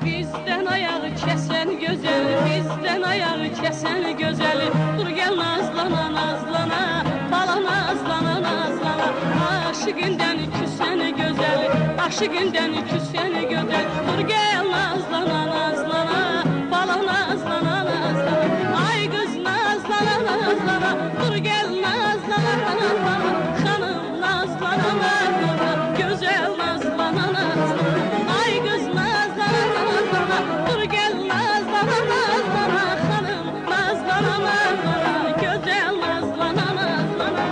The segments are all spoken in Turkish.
Bizden ayağı kesen güzel, bizden ayağı kesen güzel. Dur gel nazlana nazlana, bala nazlana nazlana. Aşıkından küsen güzel, aşıkından küsen güzel. Dur gel nazlana nazlana, bala nazlana nazlana. Ay kız nazlana nazlana, dur gel nazlana nazlana. Hanım nazlana nazlana, güzel nazlana nazlana. Ay kız nazlana nazlana, dur gel nazlana nazlana. Hanım nazlana nazlana, güzel nazlana nazlana.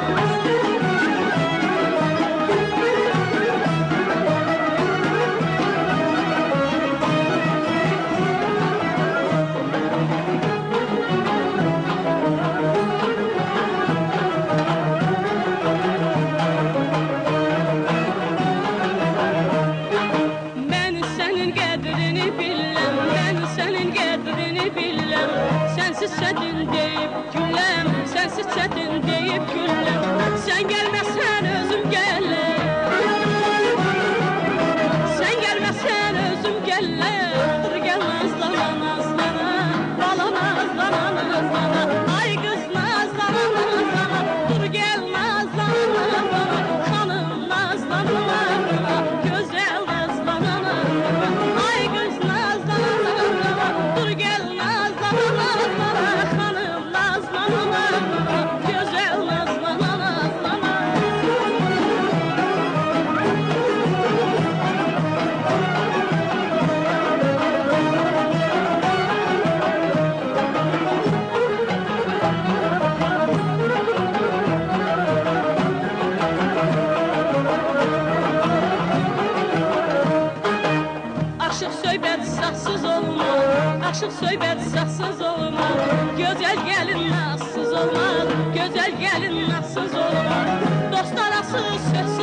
Sensiz çetin deyip güllem, sensiz çetin deyip güllem. Sen gelmezsen özüm geller, sen gelmezsen özüm geller. Dur gel nazlana nazlana, bala nazlana nazlana. Ay kız nazlana nazlana, dur gel nazlana nazlana. Hanım nazlana nazlana, güzel nazlana nazlana. Ay kız nazlana nazlana, dur gel nazlana nazlana. Hanım nazlana nazlana, güzel nazlana nazlana. Aşık söhbət saxsız olmaz, aşık söhbət saxsız olmaz. Gözəl gəlin nazsız olmaz, gözəl gəlin nazsız olmaz. Dost arası söz